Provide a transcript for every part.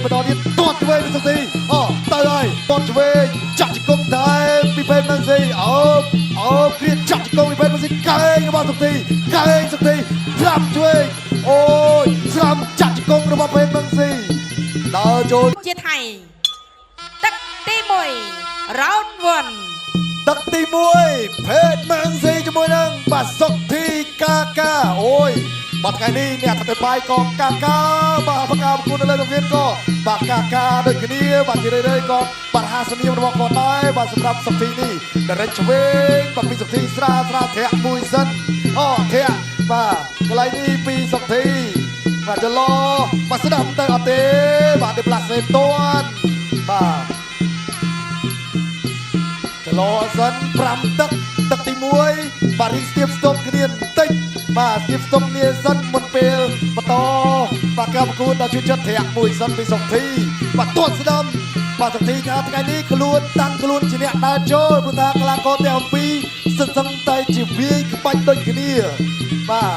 បន្តទៀតទាត់ឆ្វេងពីសុធីអូទៅហើយទាត់ឆ្វេងចាក់ជង្គង់ថែមពីពេទ្យនឹងស៊ីអូគ្រៀតចាក់ជង្គង់ពីពេទ្យនឹងស៊ីកែងរបស់សុធីកែងសុធីស្រាប់ឆ្វេងអូយស្រាប់ចាក់ជង្គង់របស់ពេទ្យនឹងស៊ីដើរចូលជាថៃទឹកទី1 round 1ទឹកទី1ភេទម៉ាំងស៊ីជាមួយនឹងបាទសុធីកាកាអូយបាទថ្ងៃនេះអ្នកធ្វើបាយក៏កាកាបាទប្រកាសប្រគួតនៅលើកងវិនក៏បាទកាកាដូចគ្នាបាទជារឿយៗក៏បាទហាសនាមរបស់គាត់ដែរបាទសម្រាប់សុធីនេះដរិចឆ្វេងបាទពីសុធីស្រាធ្រាក់មួយសិនអូធ្រាក់បាទកន្លែងនេះពីសុធីបាទចលោបាទស្ដាប់ទៅអត់ទេបាទទេផ្លាស់សេតន់បាទចលោសិន5ទឹកទី1បាទរៀងស្ទាបស្ទប់គ្នាបន្តិចបាទស្ទាបស្ទប់គ្នាសិនមុនពេលបន្តបាទការប្រកួតដល់ជួយចិត្តធ្រាក់មួយសិនពីសុធីបាទទាត់ស្ដាំបាទសុធីថាថ្ងៃនេះខ្លួនតាំងខ្លួនជាអ្នកដើរចូលព្រោះថាកីឡាករទាំងពីរសឹងតែជាវាយក្បាច់ដូចគ្នាបាទ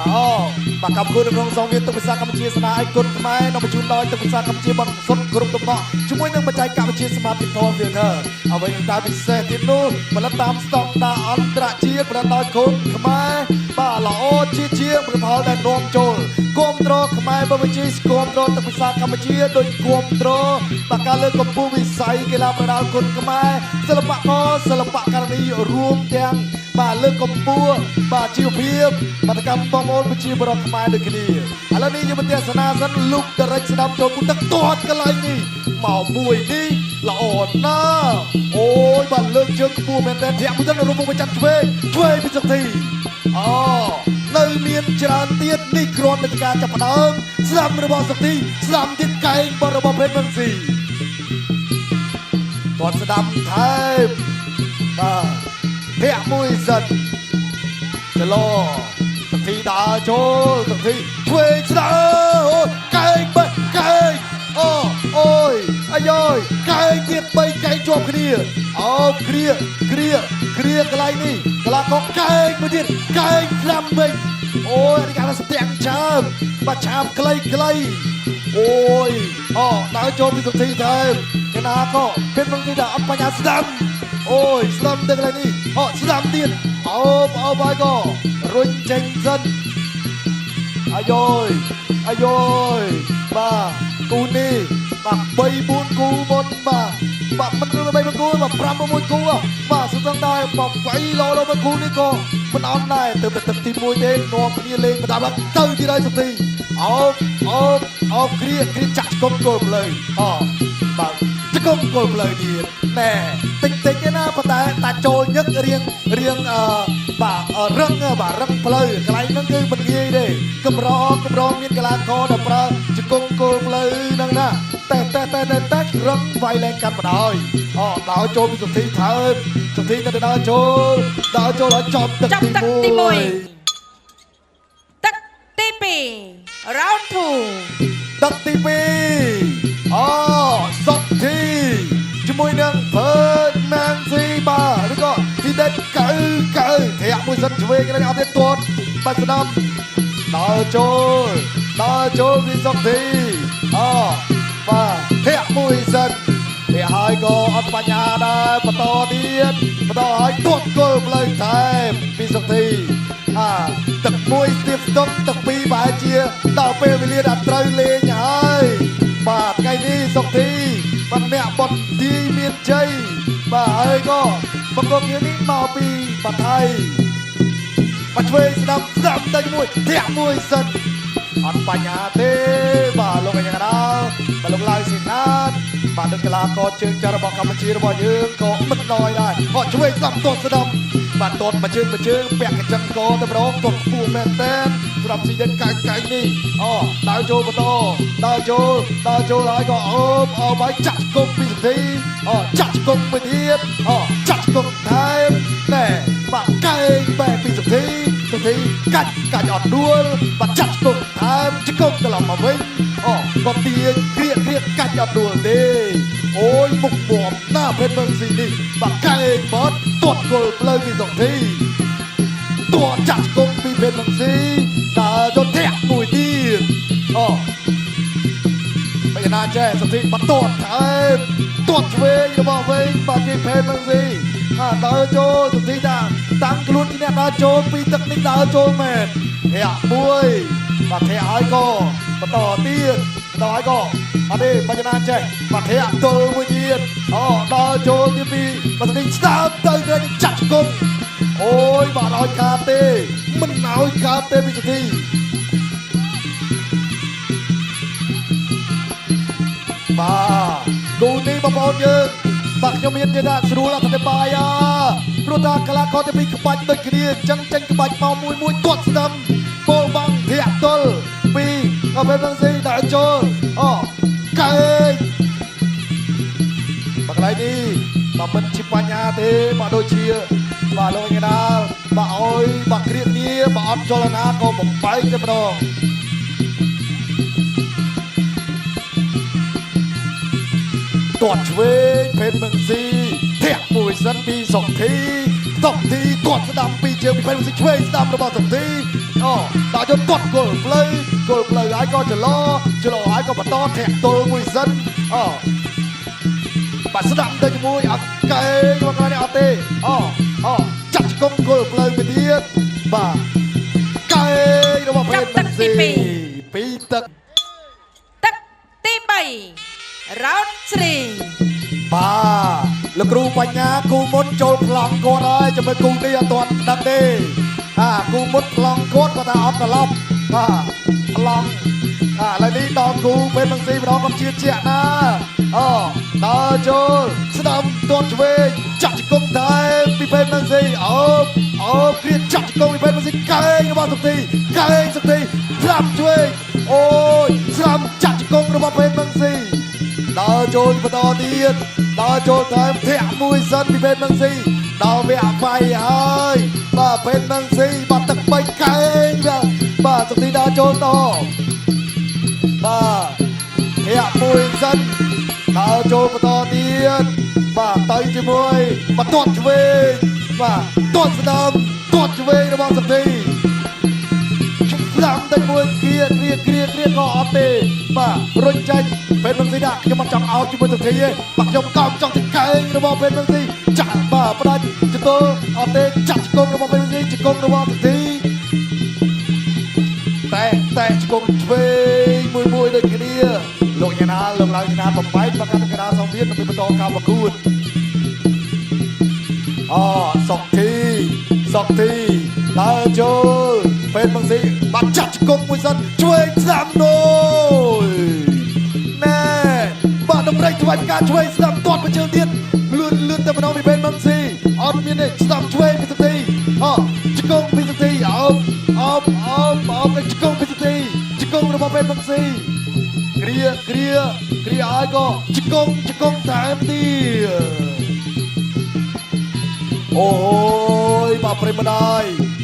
បាទកម្មគូក្នុងសងវាទឹកភាសាកម្ពុជាស្នាឯគុណខ្មែរនៅបញ្ជូនដោយទឹកភាសាកម្ពុជាបានសុទ្ធគ្រប់តំណក់ជាមួយនឹងបច្ចេកវិទ្យាស្មាតហ្វូន filter អ្វីដែលពិសេសទៀតនោះផលិតតាមស្តង់ដារអន្តរជាតិប្រដោយគុណខ្មែរបាទល្អជាផលិតផលដែលនាំចូលគាំទ្រខ្មែរបើវិជ័យគាំទ្រទឹកភាសាកម្ពុជាដោយគាំទ្របាទការលើកកម្ពស់វិស័យកីឡាប្រដាល់គុណខ្មែរសិល្បករសិល្បករនីរួមទាំងបាទលើកកម្ពស់បាទជីវភាពបាតកម្មបងប្អូនប្រជាពលរដ្ឋខ្មែរដូចគ្នាឥឡូវនេះយើងមកទស្សនាសិនលោកដរិចស្ដាប់ចូលពុទឹកទាត់កន្លែងនេះមកមួយនេះល្អណាស់អូយបាទលើកជើងខ្ពស់មែនតើធាក់មួយទៅរូបមកចាប់ឆ្វេងពីសុធីនៅមានច្រើនទៀតនេះគ្រាន់តែការចាប់ផ្ដើមស្ដាំរបស់សុធីស្ដាំទៀតកែងរបស់ពេទ្យមឹងស៊ីគាត់ស្ដាំថែមបាទធាក់មួយសិនចលោសុធីដើរចូលសុធីឆ្វេងស្ដាអូកែងកែងអូយអាយ៉យកែងទៀត3កែងជាប់គ្នាគ្រាកន្លែងនេះកន្លះក៏កែងមួយទៀតកែងខ្លាំវិញអូយនេះគេថាស្ទាំងឆើមបាទឆើមខ្លីអូយដើរចូលពីសុធីថែមគេណាក៏ពេលមកនេះថាអត់បញ្ញាស្ដាំអូយស្ដាំទៅកន្លែងនេះស្ដាំទៀតបាយក៏រុញចេញសិនអាយ៉យបាទគូនេះបាទ3 4គូមុនបាទមិនឬ3គូបាទ5 6គូបាទស្ទឹងដែរបាទវាយលោមួយគូនេះក៏មិនអន់ដែរទៅទឹកទី1ទេនាំគ្នាលេងបន្តទៅទៀតហើយសុធីគ្រាចាក់គប់គល់ផ្លូវបាទគប់គល់ផ្លូវទៀតណែតិចទេណាប៉ុន្តែតាចូលញឹករៀងបាទរឹងផ្លូវកន្លែងហ្នឹងគឺមិនងាយទេកម្រមានកីឡាករដែលប្រើជង្គង់គល់ផ្លូវហ្នឹងណាតែរឹងវាយលែងកាត់បណ្ដោយដើរចូលពីសុធីថើបសុធីទៅដើរចូលឲ្យចប់ទឹកទី1ទឹកទី2 round 2ទឹកទី2សុធីជាមួយនឹងភើតម៉ាំងស៊ីបាទឬក៏ទីដេតកៅធាក់មួយសិនឆ្វេងនេះអត់ទេទាត់បាត់ស្ដាំដើរចូលពីសុធីបាទធាក់មួយសិនធាក់ហើយក៏អត់បញ្ញាដែរបន្តឲ្យទាត់គល់ផ្លូវថែមពីសុធីទឹកមួយស្ទាបស្ទប់ទឹកពីរបែរជាដល់ពេលវេលាដែលត្រូវលេងហើយបាទថ្ងៃនេះសុធីបានអ្នកបត់ទីមានជ័យបាទហើយក៏បង្គំនេះមកពីបាត់ថៃមកឆ្វេងស្ដាប់ទៅជាមួយធាក់មួយសិនអត់បញ្ហាទេបាទលោកយ៉ាងណាបាទលោកឡាវស៊ីណាតបាទនឹងកីឡាករជើងចាស់របស់កម្ពុជារបស់យើងក៏មិនដល់ដែរឆ្វេងស្ដាប់ទាត់ស្ដាំបាទទាត់មួយជើងពាក់កញ្ចឹងកទៅម្ដងទាត់ខ្ពស់មែនតើសម្រាប់ស៊ីដេតកៅនេះដើរចូលបន្តដើរចូលហើយក៏បាយចាក់គប់ពីសុធីចាក់គប់មួយទៀតចាក់គប់ថែមតែបាទកែងបែបពីសុធីកាច់អត់ដួលបាទចាក់គប់ថែមជង្គង់ត្រឡប់មកវិញក៏ទាញគ្រាកាច់អត់ដួលទេអូយមុខបួមណាពេទ្យមឹងស៊ីនេះបាទកែងបត់ទាត់គល់ផ្លូវពីសុធីទាត់ចាក់គប់ពីពេទ្យមឹងស៊ីដើរចូលធាក់មួយទៀតមិន ญนาแจ้สติบัดตรวจไทยตรวจเวงระบอกเวงบาดเจ็บเพนบางสิดาวโจสติตั้งกลุ่นที่เนี่ยดาวโจปีตักนิดดาวโจแมนเฮียมวยบัดเทียไอ้ก็บัดต่อเตี้ยต่อไอ้ก็อันนี้พญานาแจ้บัดเทียตัวมวยเยียนดาวโจที่ปีบัดนี้สตาร์เตอร์เดินจัดกุมโอ้ยบาดเอาคาเต้มันเอาคาเต้ปีสติมาดูนี่มาบอลยืนบักยมีนจะได้สู้แล้วทันทีอ่ะรูตากลาเขาจะมีกระปัดตัวกระเดียจังกระปัดเมามวยตัวสดำโบบังเทียตลปีเอาเป็นบังซีได้โจไก่บักไรนี่มาเป็นชิปัญญาเทมาโดยเชียมาลงยังดามาอ้อยบักเรียกนี้มาอัดโจลนาก็บอกไปจะมาดองตรวจเวงเพนเมืองซีเทียบมวยสันปี2 ทีตรวจสนามปีเจียวมีเพนเมืองซีช่วยสนามระบาด2 ทีดาวจนตรวจโกลเลยไอ้ก็จะล้อไอ้ก็มาต้อนแทกตัวมวยสันบัดสนามเดินมวยอักไก่ว่าไงเนี่ยอาเต้จัดกงโกลเลยไปเดียดบ่าไก่ระบาดเพนเมืองซีปีตักตีใบround 3บ้าแล้วครูปัญญาครูมุดโจลพลังโคตรเลยจะไปครูนี่ตัวดังดีครูมุดพลังโคตรก็จะอัพตลอดพลังแล้วนี่ตอนครูเป็นบางทีน้องก็เชียร์นะดาวโจสนามตัวช่วยจัดกงไทยมีเป็นบางทีเครียดจัดกงมีเป็นบางทีเก่งระบาดสักทีพลังช่วยโอ้ยสนามจัดกงระบาดเป็นบางทีดาวโจนมาต่อเดียนดาวโจนไทยเทียมวยสันมีเป็นบางทีดาวเบียไฟมาเป็นบางทีมาตักไปเก่งมาสักทีดาวโจนต่อมาเทียมวยสันดาวโจนมาต่อเดียนมาไต่จมวยมาตรวจเวงมาตรวจสนามตรวจเวงระบาดสักทีสามแต่มวยเกลียก็อัพเตะมารุ่นใจเป็นบางทีนะยังมาจับเอาจุดเป็นสักทีปักยมกำจังที่ไกลระบาดเป็นบางทีจับมาประดันจะโตอัพเตะจับกงระบาดเป็นบางทีจะกงระบาดสักทีแต่จะกงช่วยมวยได้กี่เดียลงยานาลงหลังยานาต่อไปประกันกระดาษ2 เวียนต้องเป็นประตูการประกูด2 ทีดาวโจเป็นบางทีบัดจัดกงมวยสันช่วยสามโดยแน่บ้านดำไรถวายการช่วยสามตอดมาเชิงเดียนเลื่อนแต่มันเอาไม่เป็นบางทีมีเนี่ยสามช่วยเป็นสักทีจะกงเป็นสักทีจะกงเป็นสักทีจะกงระบาดเป็นบางทีเกลียไอ้ก็จะกงแถมดีโอ้ยมาเปรมได้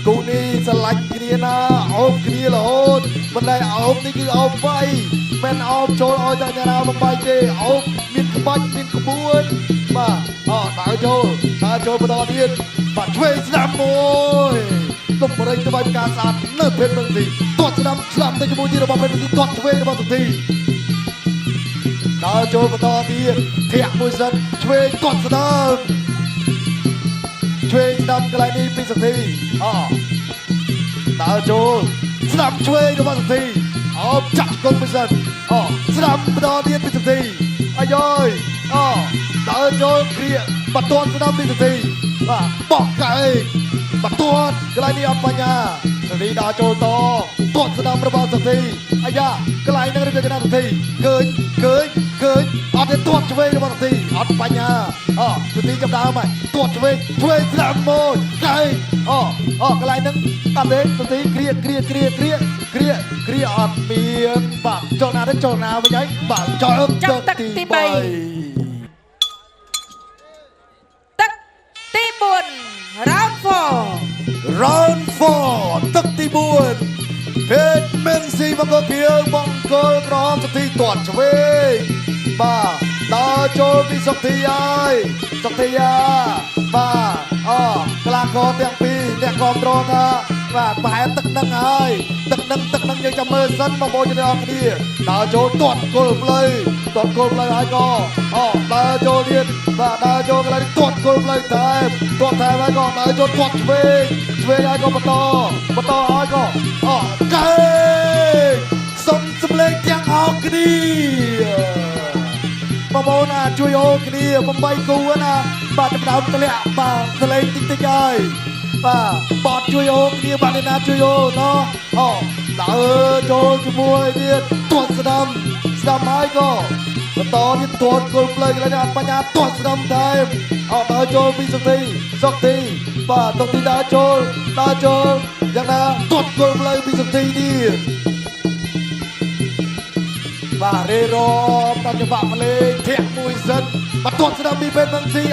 กูนี่สลัดเกลียนะเอาเกลียหรอมันได้เอานี่คือเอาไปแม่นเอาโจลเอาจากยานามาไปเจเอามีนขบวนมาดาวโจมาตอนนี้มาช่วยสนามมวยต้องมาเร่งจะไปการสาดเนื้อเพชรบางทีตัวสนามได้จมูกที่เราเป็นบางทีตัวช่วยระบาดสักทีดาวโจมาตอนนี้เทียมวยสันช่วยตัวสนามช่วยนำกระไรนี้เป็นสักทีดาวโจสนามช่วยระบาดสักทีจัดกงเป็นสันสนามมาตอนนี้เป็นสักทีย้อยดาวโจเคลียร์บัดตวนสนามเป็นสักทีบอกไก่บัดตวนกระไรนี้อัปปัญญาสักทีดาวโจต่อตวนสนามระบาดสักทีกระไรนั่งเรือจะนั่งสักทีเกินอัดให้ตรวจช่วยระบาดสักทีอัดปัญญาสักทีจำดาวใหม่ตรวจช่วยสนามโมยไก่กระไรนั่งตัดเลยสักทีเคลียร์อัดเมียนบักโจนาได้โจนาไปยัยบักจอยตักตีใบตักตีบุญ round 4ตักตีบุญเพชรเมืองซีมังกรเขียวมังกรพร้อมสักทีตรวจช่วยมาดาวโจมีสักทีมากลางคอเตียงปีเนี่ยกรอบโดน បាទប្រហែលទឹកនឹងហើយទឹកនឹងយើងចាំមើលសិនបងប្អូនទាំងអស់គ្នាដើរចូលទាត់គល់ផ្លូវហើយក៏ដើរចូលទៀតបាទដើរចូលកន្លែងទាត់គល់ផ្លូវថែមហើយក៏ដើរចូលទាត់ឆ្វេងហើយក៏បន្តហើយក៏កែសុំសម្លេងទាំងអស់គ្នាបងប្អូនជួយអូគ្នា8គូណាបាទចាប់ដើមទម្លាក់បាទសលេងតិចហើយបាទបតជួយអូគ្នាបាទអ្នកណាជួយអូណោះដើរចូលជាមួយទៀតទាត់ស្ដាំហើយក៏បន្តទៀតទាត់គល់ផ្លូវកន្លែងអត់បញ្ញាទាត់ស្ដាំថែមដើរចូលពីសុកទីបាទសុកទីដើរចូលយ៉ាងណាទាត់គល់ផ្លូវពីសុកទីទៀតបាទរេរ៉មតាមចង្វាក់ភ្លេងធាក់មួយសិនបាទទាត់ស្ដាំពីពេទ្យនឹងស៊ី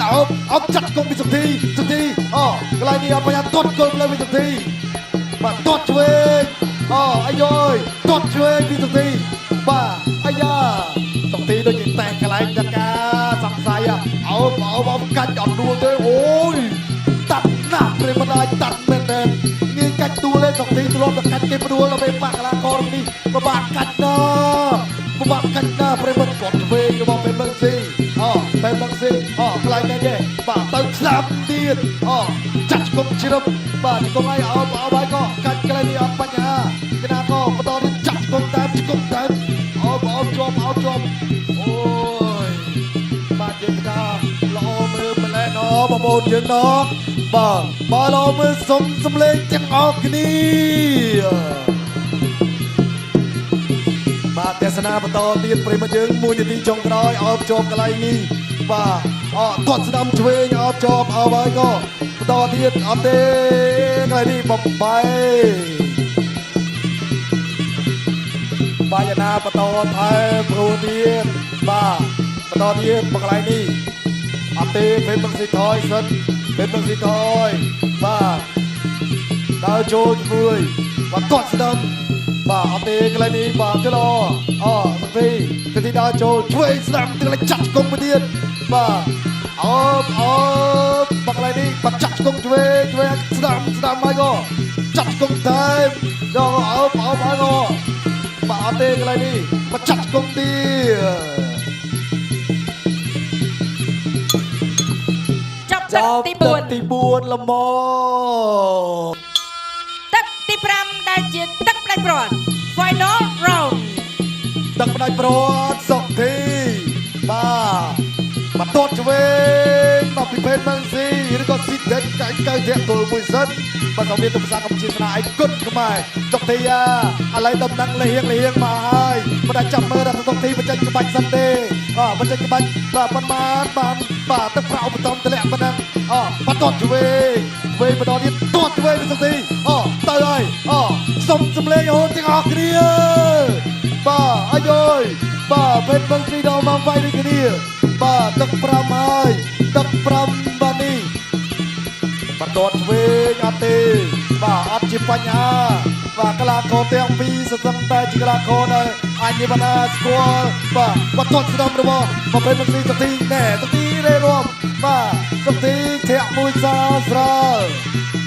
អោបចាត់គុំពីសុកទីកន្លែងនេះអត់បញ្ញាទាត់គល់ផ្លូវពីសុកទីបាទទាត់ឆ្វេងអាយយទាត់ឆ្វេងពីសុកទីបាទអាយ៉ាសុកទីដូចជាតែកន្លែងតកាសង្ស័យអោបកាច់អត់ដួលទេអូយតាត់ណាស់ព្រមមិនអាចតាត់មែនទេងាយកាច់ដួលទេសុកទីធ្លាប់តែកាច់គេព្រួលដល់ពេលបាក់កលាករនេះពិបាកកាច់ណាព្រមមិនគាត់ឆ្វេងរបស់ពេលនឹងស៊ីពេលនឹងស៊ីកន្លែងនេះទេបាទទៅស្ដាប់ទៀតចាត់គុំជ្រឹបបាទគុំឲ្យហើយក៏កាច់កន្លែងនេះអត់បញ្ហាកណាក៏បន្តទៀតចាត់គុំតាមជាប់អូយបាទយើងថាល្អមើលម្លេះណបងប្អូនយើងណបាទល្អមើលសុំសម្លេងទាំងអស់គ្នាបាទទេសនាបន្តទៀតប្រិមត្តយើង1នាទីចុងក្រោយអោបជាប់កន្លែងនេះបាទទាត់ស្ដាំឆ្វេងអោបជាប់ហើយក៏បន្តទៀតអត់ទេកន្លែងនេះបំបែបាយណាបន្តថែព្រោះទៀតបាទបន្តទៀតបកន្លែងនេះអត់ទេពេលបង្ស៊ីថយសិនពេលបង្ស៊ីថយបាទដើរចូលជាមួយបាទទាត់ស្ដាំបាទអត់ទេកន្លែងនេះបាទចុះសង្ទីដើរចូលឆ្វេងស្ដាំទឹកលេចចាត់គុំមួយទៀតបាទបកន្លែងនេះបាទចាត់គុំឆ្វេងស្ដាំហើយក៏ចាត់គុំថែមយកហើយក៏បាទអត់ទេកន្លែងនេះបាទចាត់គុំទៀតចាប់ទឹកទី4ល្មមទឹកទី5ដែលជាទឹកផ្ដាច់ព្រាត់ Final Round ទឹកផ្ដាច់ព្រាត់សុកធីបាទទាត់ឆ្វេងមកពីពេទ្យនឹងស៊ីឬក៏ស៊ីដេកកាច់ធាក់ទល់មួយសិនបាទក៏មានទៅភាសាកម្ពុជាស្នាឯគុណខ្មែរសុកធីឥឡូវដំណឹងលៀងមកហើយមិនអាចចាប់មើលដល់សុកធីបញ្ចេញក្បាច់សិនទេបញ្ចេញក្បាច់បាទប៉ុន្មានបាទទឹកប្រៅបន្តតម្លាក់ប៉ុណ្ណឹងបាទទាត់ឆ្វេងបន្តទៀតទាត់ឆ្វេងពីសុកធីទៅហើយសុំសម្លេងរហូតទាំងអស់គ្នាបាទអាយយបាទពេទ្យនឹងស៊ីដល់មកវាយនេះគ្នាបាទទឹក5ហើយទឹក5បាទនេះបាទទាត់ឆ្វេងអត់ទេបាទអត់ជាបញ្ហាបាទកីឡាករទាំងពីរសឹងតែជាកីឡាករដែលអាចនិយាយបានស្គាល់បាទទាត់ស្ដាំរបស់ប្រភេទនឹងស៊ីសុកទីរេរំបាទសុកទីធាក់មួយស្រាល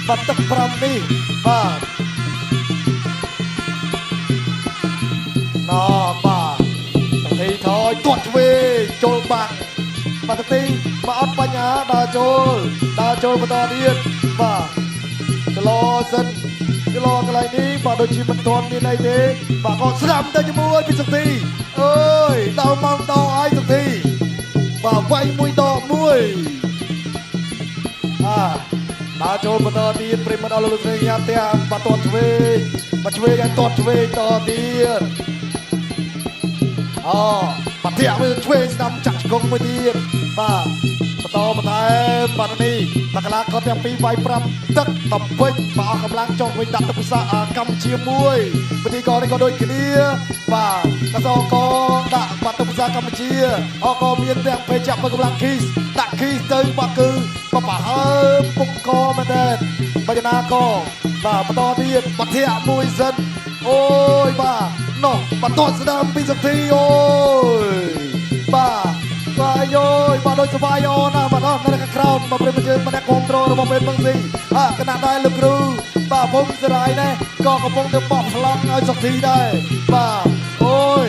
បាទទឹក5នេះបាទបាទទីថយទាត់ឆ្វេងចូលបាក់បាទទីមកអត់បញ្ហាដើរចូលបន្តទៀតបាទចលោសិនកន្លែងនេះបាទដូចជាមិនទាន់មានអីទេបាទក៏ស្ដាំទៅជាមួយពីសុកទីអើយដល់មកដល់ហើយសុកទីបាទវាយមួយដកមួយដើរចូលបន្តទៀតប្រិមត្តអស់លោកស្រីញ៉ាំផ្ទះបាទទាត់ឆ្វេងឲ្យទាត់ឆ្វេងតទៀតបាទធាក់មើលឆ្វេងស្ដាំចាក់ឆ្កងមួយទៀតបាទបន្តបន្ថែមបាទនេះបាក់កលាក៏ទាំងពីរវាយ5ទឹកតំពេញបាទអស់កម្លាំងចុះវិញដាក់ទឹកភាសាកម្ពុជាមួយពិធីករនេះក៏ដូចគ្នាបាទកសកដាក់បាត់ទឹកភាសាកម្ពុជាក៏មានទាំងពេជ្រមួយកម្លាំងគីសដាក់គីសទៅបាទគឺបបហើមពុកកមែនទេបញ្ញាណាក៏បាទបន្តទៀតបាត់ធាក់មួយសិនអូយបាទនោះបាទទាត់ស្ដាំពីសុកធីអូយបាទយោយបាទដូចសបាយអូណាបាទនៅខាងក្រោមមកព្រមយើងម្នាក់គ្រប់ត្រូលរបស់ពេទ្យបឹងស៊ីគណៈដែរលោកគ្រូ បាទពុំស្រាយណែក៏កំពុងតែបោះប្លង់ឲ្យសុខធីដែរបាទអូយ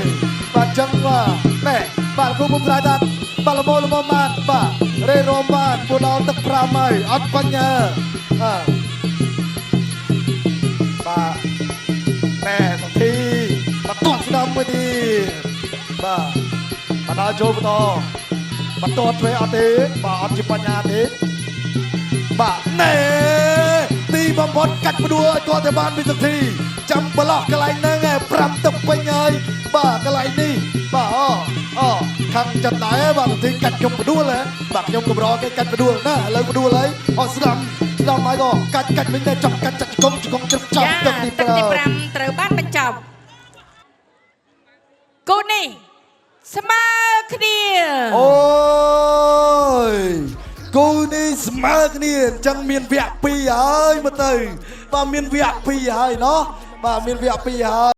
បាទចឹងបាទណែបាទគ្រូពុំស្រាយថាបាទល្មមបានបាទរេរមបានពូដល់ទឹក5ហើយអត់បញ្ញាបាទណែសុខធីបាទទាត់ស្ដាំមួយទៀតបាទបាទដល់ចូលបន្តបន្ទាត់ធ្វើអត់ទេបាទអត់ជាបញ្ញាទេបាទណែទីបំផុតកាច់ផ្ដួលឲ្យគាត់ទៅបានវិសុទ្ធីចាំប្រឡោះកន្លែងហ្នឹង5ទឹកពេញហើយបាទកន្លែងនេះបាទអូខាងចិត្តដែរបាទវិសុទ្ធីកាច់ខ្ញុំផ្ដួលបាទខ្ញុំកម្រគេកាច់ផ្ដួលណាឥឡូវផ្ដួលហើយស្ដាំហើយក៏កាច់វិញដែរចាប់កាច់ជង្គង់ជ្រឹកចាប់ទឹកទី5ត្រូវបានបញ្ចប់គូនេះស្មើគ្នាអូយគូនេះស្មើគ្នាអញ្ចឹងមានវគ្គ2ហើយមើលទៅបាទមានវគ្គ2ហើយណោះបាទមានវគ្គ2ហើយ